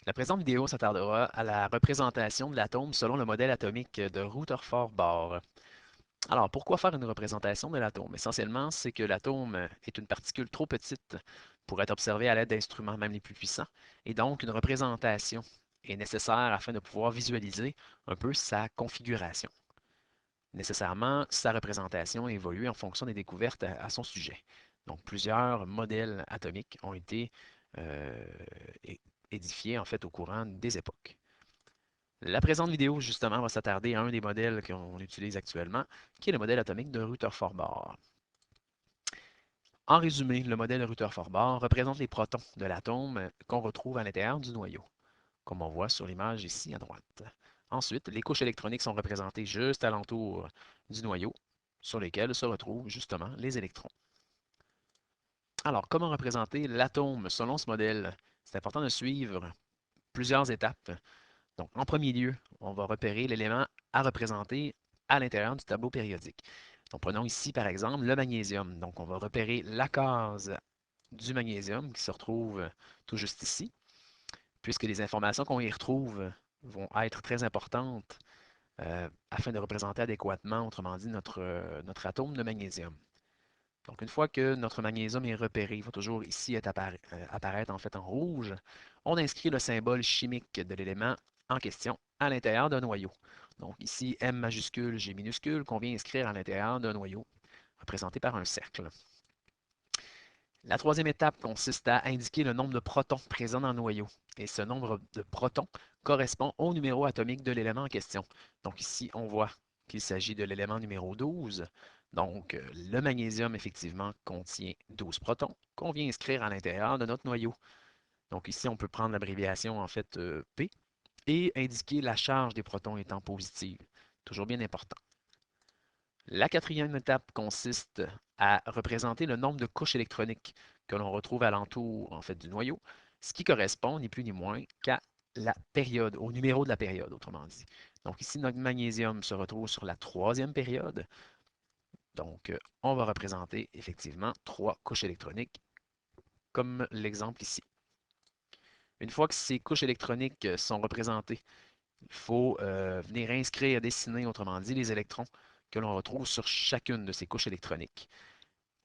La présente vidéo s'attardera à la représentation de l'atome selon le modèle atomique de Rutherford-Bohr. Alors, pourquoi faire une représentation de l'atome? Essentiellement, c'est que l'atome est une particule trop petite pour être observée à l'aide d'instruments même les plus puissants, et donc une représentation est nécessaire afin de pouvoir visualiser un peu sa configuration. Nécessairement, sa représentation évolue en fonction des découvertes à son sujet. Donc, plusieurs modèles atomiques ont été euh, édifiés en fait au courant des époques. La présente vidéo, justement, va s'attarder à un des modèles qu'on utilise actuellement, qui est le modèle atomique de Rutherford-Bohr. En résumé, le modèle de Rutherford-Bohr représente les protons de l'atome qu'on retrouve à l'intérieur du noyau, comme on voit sur l'image ici à droite. Ensuite, les couches électroniques sont représentées juste alentour du noyau, sur lesquelles se retrouvent justement les électrons. Alors, comment représenter l'atome selon ce modèle? C'est important de suivre plusieurs étapes. Donc, en premier lieu, on va repérer l'élément à représenter à l'intérieur du tableau périodique. Donc, prenons ici, par exemple, le magnésium. Donc, on va repérer la case du magnésium qui se retrouve tout juste ici, puisque les informations qu'on y retrouve vont être très importantes afin de représenter adéquatement, autrement dit, notre atome de magnésium. Donc, une fois que notre magnésium est repéré, il va toujours ici apparaître en fait en rouge. On inscrit le symbole chimique de l'élément en question à l'intérieur d'un noyau. Donc ici, M majuscule, G minuscule, qu'on vient inscrire à l'intérieur d'un noyau, représenté par un cercle. La troisième étape consiste à indiquer le nombre de protons présents dans le noyau. Et ce nombre de protons correspond au numéro atomique de l'élément en question. Donc ici, on voit qu'il s'agit de l'élément numéro 12. Donc, le magnésium, effectivement, contient 12 protons qu'on vient inscrire à l'intérieur de notre noyau. Donc ici, on peut prendre l'abréviation, en fait, P, et indiquer la charge des protons étant positive. Toujours bien important. La quatrième étape consiste à représenter le nombre de couches électroniques que l'on retrouve alentour en fait, du noyau, ce qui correspond ni plus ni moins qu'à la période, au numéro de la période, autrement dit. Donc ici, notre magnésium se retrouve sur la troisième période. Donc, on va représenter effectivement trois couches électroniques, comme l'exemple ici. Une fois que ces couches électroniques sont représentées, il faut venir inscrire, dessiner, autrement dit, les électrons que l'on retrouve sur chacune de ces couches électroniques.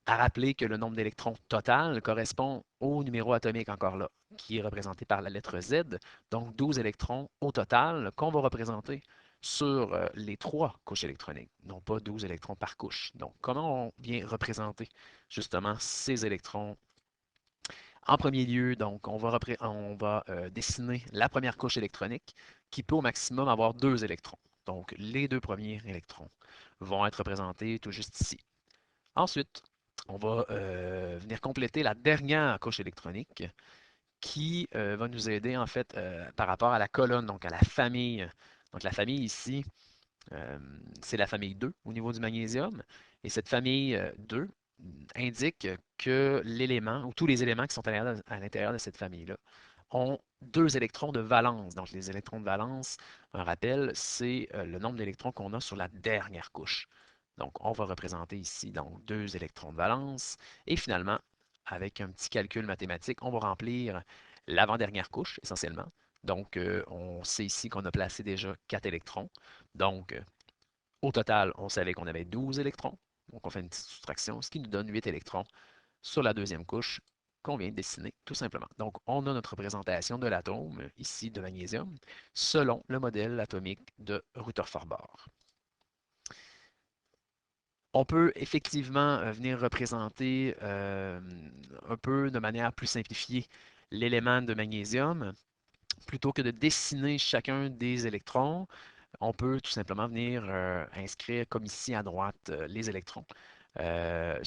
À rappeler que le nombre d'électrons total correspond au numéro atomique encore là, qui est représenté par la lettre Z, donc 12 électrons au total qu'on va représenter sur les trois couches électroniques, non pas 12 électrons par couche. Donc, comment on vient représenter justement ces électrons? En premier lieu, donc, on va dessiner la première couche électronique qui peut au maximum avoir deux électrons. Donc, les deux premiers électrons vont être représentés tout juste ici. Ensuite, on va venir compléter la dernière couche électronique qui va nous aider en fait par rapport à la colonne, donc à la famille. Donc la famille ici, euh, c'est la famille 2 au niveau du magnésium. Et cette famille 2 indique que l'élément, ou tous les éléments qui sont à l'intérieur de cette famille-là, ont deux électrons de valence. Donc les électrons de valence, un rappel, c'est le nombre d'électrons qu'on a sur la dernière couche. Donc on va représenter ici donc, deux électrons de valence. Et finalement, avec un petit calcul mathématique, on va remplir l'avant-dernière couche essentiellement. Donc on sait ici qu'on a placé déjà 4 électrons. Donc au total, on savait qu'on avait 12 électrons. Donc on fait une petite soustraction, ce qui nous donne 8 électrons sur la deuxième couche qu'on vient de dessiner, tout simplement. Donc, on a notre représentation de l'atome, ici de magnésium, selon le modèle atomique de Rutherford-Bohr. On peut effectivement venir représenter un peu de manière plus simplifiée l'élément de magnésium. Plutôt que de dessiner chacun des électrons, on peut tout simplement venir inscrire, comme ici à droite, les électrons euh,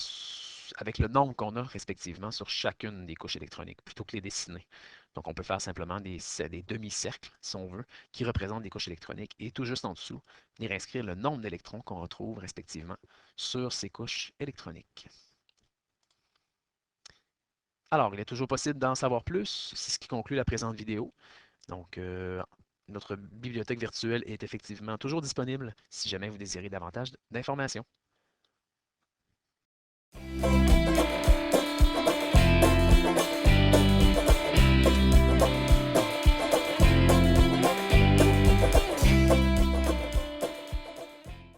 avec le nombre qu'on a respectivement sur chacune des couches électroniques, plutôt que les dessiner. Donc, on peut faire simplement des demi-cercles, si on veut, qui représentent des couches électroniques, et tout juste en dessous, venir inscrire le nombre d'électrons qu'on retrouve respectivement sur ces couches électroniques. Alors, il est toujours possible d'en savoir plus, c'est ce qui conclut la présente vidéo. Donc, notre bibliothèque virtuelle est effectivement toujours disponible si jamais vous désirez davantage d'informations.